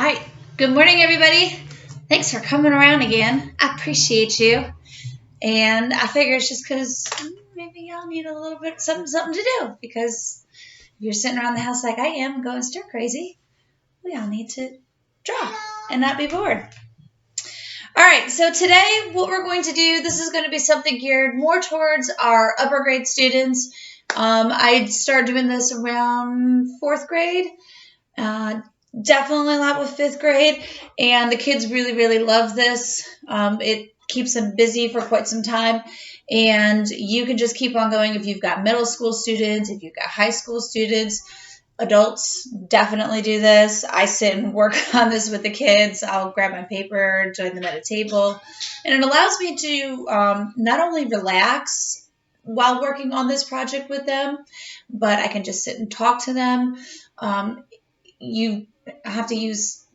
All right. Good morning, everybody. Thanks for coming around again. I appreciate you. And I figure it's just because maybe y'all need a little bit something to do, because if you're sitting around the house like I am, going stir crazy, we all need to draw and not be bored. All right. So today, what we're going to do, this is going to be something geared more towards our upper grade students. I started doing this around 4th grade. Definitely a lot with 5th grade, and the kids really love this. It keeps them busy for quite some time, and you can just keep on going if you've got middle school students, if you've got high school students. Adults definitely do this. I sit and work on this with the kids. I'll grab my paper, join them at a table, and it allows me to not only relax while working on this project with them, but I can just sit and talk to them. You have to use,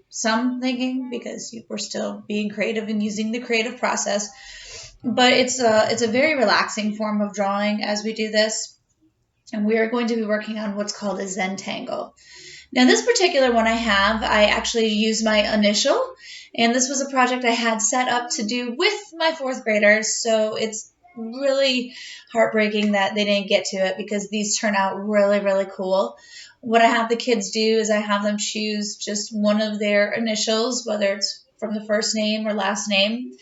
some thinking, because we're still being creative and using the creative process. But it's a very relaxing form of drawing as we do this. And we are going to be working on what's called a zentangle. Now, this particular one I actually use my initial, and this was a project I had set up to do with my 4th graders. So it's really heartbreaking that they didn't get to it, because these turn out really cool. What I have the kids do is I have them choose just one of their initials, whether it's from the first name or last name,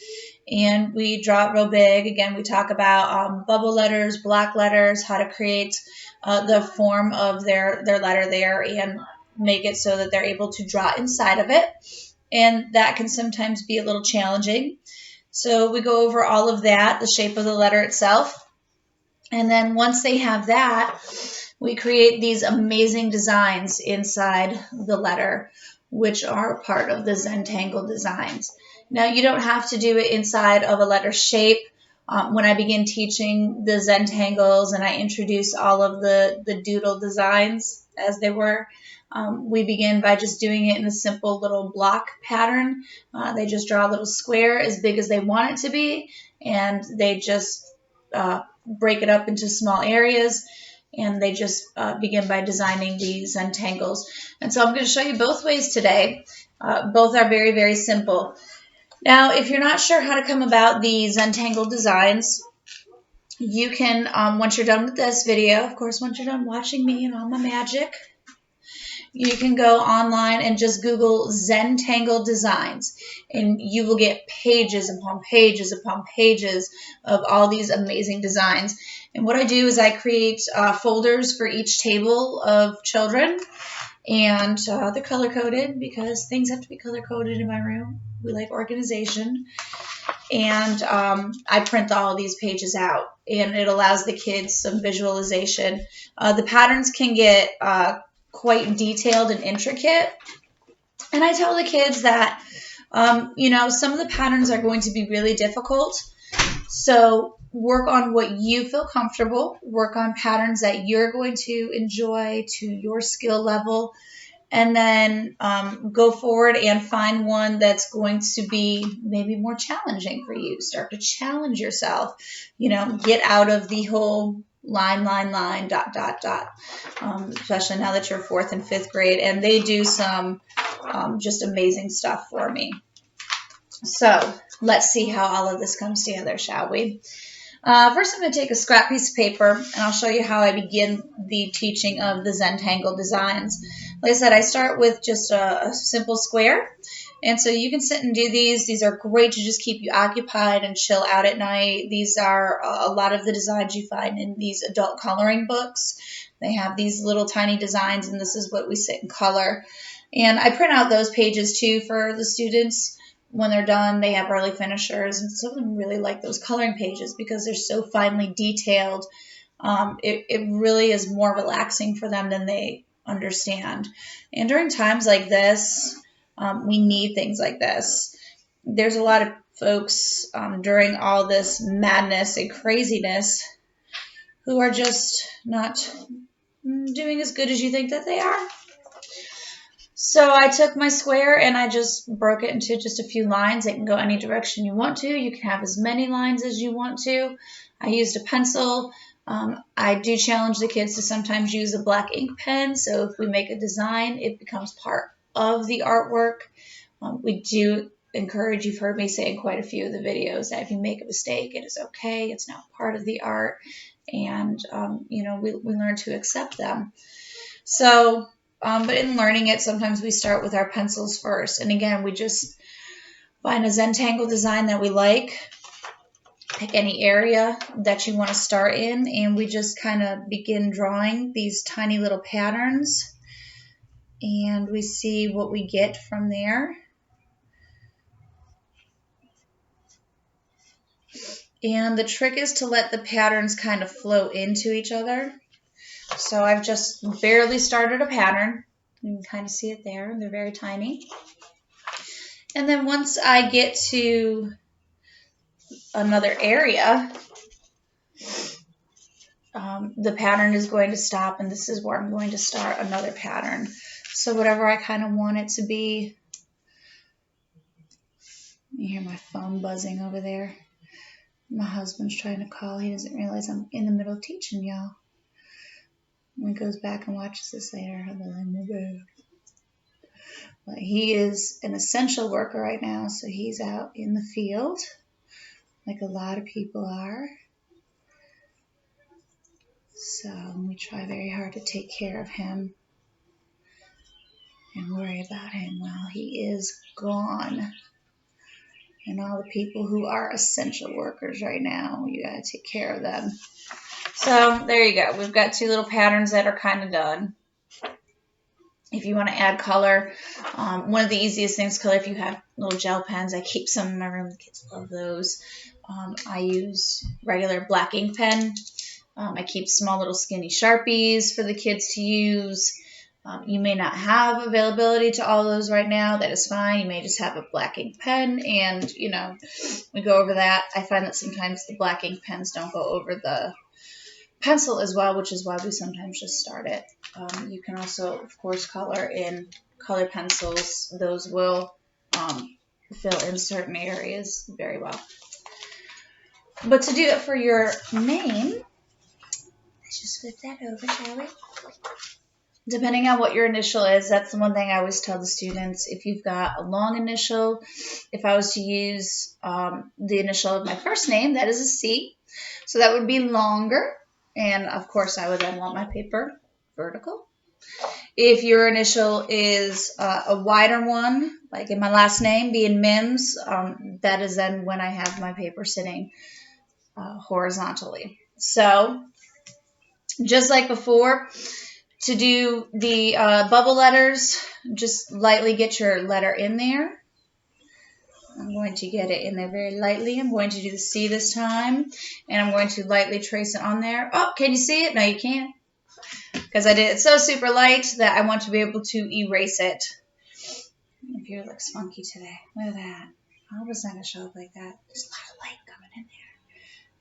and we draw it real big. Again, we talk about bubble letters, block letters, how to create the form of their letter there and make it so that they're able to draw inside of it, and that can sometimes be a little challenging. So we go over all of that, the shape of the letter itself, and then once they have that, we create these amazing designs inside the letter, which are part of the zentangle designs. Now, you don't have to do it inside of a letter shape. When I begin teaching the zentangles and I introduce all of the doodle designs as they were, we begin by just doing it in a simple little block pattern. They just draw a little square as big as they want it to be, and they just break it up into small areas, and they just begin by designing these zentangles. And so I'm going to show you both ways today. Both are very simple. Now, if you're not sure how to come about the zentangle designs, you can, once you're done with this video, of course, once you're done watching me and all my magic, you can go online and just Google zentangle designs, and you will get pages upon pages upon pages of all these amazing designs. And what I do is I create folders for each table of children, and they're color-coded, because things have to be color-coded in my room. We like organization. And I print all these pages out, and it allows the kids some visualization. The patterns can get quite detailed and intricate. And I tell the kids that, some of the patterns are going to be really difficult. So work on what you feel comfortable. Work on patterns that you're going to enjoy to your skill level. And then go forward and find one that's going to be maybe more challenging for you. Start to challenge yourself. Get out of the whole line, dot, especially now that you're 4th and 5th grade. And they do some just amazing stuff for me. So let's see how all of this comes together, shall we? First, I'm going to take a scrap piece of paper, and I'll show you how I begin the teaching of the zentangle designs. Like I said, I start with just a simple square, and so you can sit and do these. These are great to just keep you occupied and chill out at night. These are a lot of the designs you find in these adult coloring books. They have these little tiny designs, and this is what we sit and color. And I print out those pages too for the students. When they're done, they have early finishers, and some of them really like those coloring pages because they're so finely detailed. It really is more relaxing for them than they understand. And during times like this, we need things like this. There's a lot of folks during all this madness and craziness who are just not doing as good as you think that they are. So I took my square and I just broke it into just a few lines. It can go any direction you want to. You can have as many lines as you want to. I used a pencil. I do challenge the kids to sometimes use a black ink pen. So if we make a design, it becomes part of the artwork. We do encourage, you've heard me say in quite a few of the videos, that if you make a mistake, it is okay. It's now part of the art. And, you know, we learn to accept them. So, but in learning it, sometimes we start with our pencils first. And again, we just find a zentangle design that we like. Pick any area that you want to start in, and we just kind of begin drawing these tiny little patterns, and we see what we get from there. And the trick is to let the patterns kind of flow into each other. So I've just barely started a pattern. You can kind of see it there. They're very tiny. And then once I get to another area, the pattern is going to stop, and this is where I'm going to start another pattern. So whatever I kind of want it to be. You hear my phone buzzing over there. My husband's trying to call. He doesn't realize I'm in the middle of teaching y'all. When he goes back and watches this later, I'll be like, my bad. But he is an essential worker right now, so he's out in the field, like a lot of people are. So we try very hard to take care of him and worry about him while he is gone. And all the people who are essential workers right now, you gotta take care of them. So there you go. We've got two little patterns that are kind of done. If you want to add color, one of the easiest things to color, if you have little gel pens, I keep some in my room. The kids love those. I use regular black ink pen. I keep small little skinny Sharpies for the kids to use. You may not have availability to all those right now. That is fine. You may just have a black ink pen, and, you know, we go over that. I find that sometimes the black ink pens don't go over the pencil as well, which is why we sometimes just start it. You can also, of course, color in color pencils. Those will fill in certain areas very well. But to do it for your name, let's just flip that over, shall we? Depending on what your initial is, that's the one thing I always tell the students. If you've got a long initial, if I was to use the initial of my first name, that is a C. So that would be longer. And, of course, I would then want my paper vertical. If your initial is a wider one, like in my last name being Mims, that is then when I have my paper sitting horizontally. So just like before, to do the bubble letters, just lightly get your letter in there. I'm going to get it in there very lightly. I'm going to do the C this time, and I'm going to lightly trace it on there. Oh, can you see it? No, you can't, because I did it so super light that I want to be able to erase it. My computer looks funky today. Look at that. How was that going to show up like that? There's a lot of light coming in there.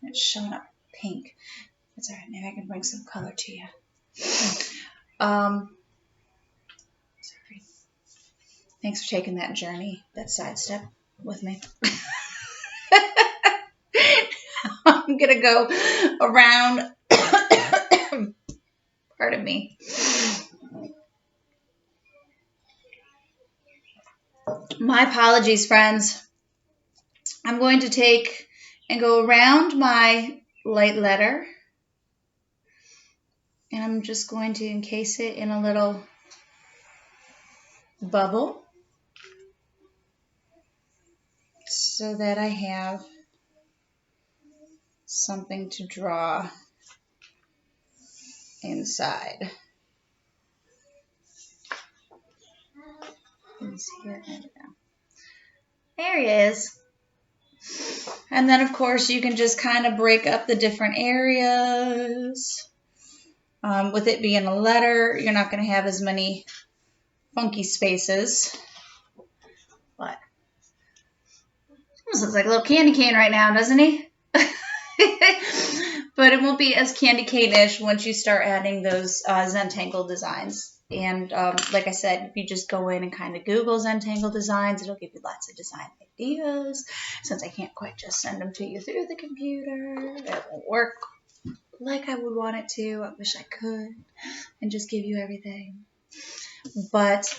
And it's showing up pink. That's all right. Maybe I can bring some color to you. Sorry. Thanks for taking that journey, that sidestep with me. I'm going to go around. Pardon me. My apologies, friends. I'm going to take and go around my light letter. And I'm just going to encase it in a little bubble so that I have something to draw inside. Let's see here. There we go. There he is. And then, of course, you can just kind of break up the different areas. With it being a letter, you're not going to have as many funky spaces. But this looks like a little candy cane right now, doesn't he? But it won't be as candy cane-ish once you start adding those zentangle designs. And like I said, if you just go in and kind of Google zentangle designs, it'll give you lots of design ideas. Since I can't quite just send them to you through the computer, it won't work like I would want it to. I wish I could and just give you everything. But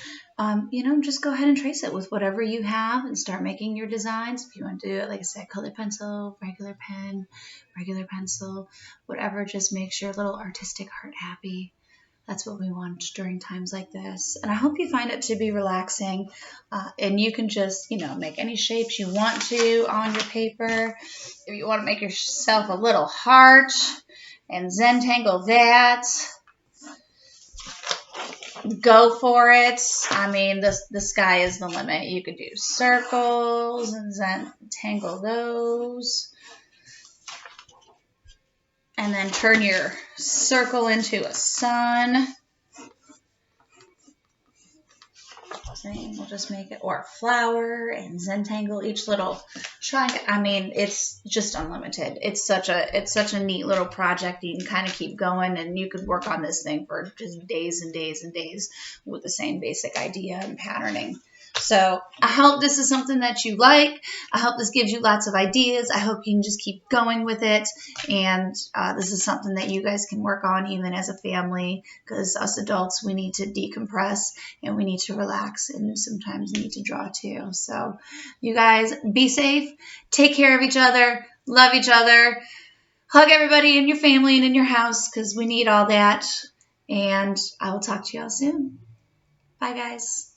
just go ahead and trace it with whatever you have and start making your designs. If you want to do it, like I said, colored pencil, regular pen, regular pencil, whatever just makes your little artistic heart happy. That's what we want during times like this. And I hope you find it to be relaxing. And you can just, make any shapes you want to on your paper. If you want to make yourself a little heart and zentangle that, go for it. I mean, the sky is the limit. You could do circles and zentangle those. And then turn your circle into a sun. We'll just make it, or a flower, and zentangle each little triangle. I mean, it's just unlimited. It's such a neat little project. You can kind of keep going, and you could work on this thing for just days and days and days with the same basic idea and patterning. So I hope this is something that you like. I hope this gives you lots of ideas. I hope you can just keep going with it. And this is something that you guys can work on even as a family, because us adults, we need to decompress and we need to relax and sometimes need to draw too. So you guys be safe. Take care of each other. Love each other. Hug everybody in your family and in your house, because we need all that. And I will talk to you all soon. Bye, guys.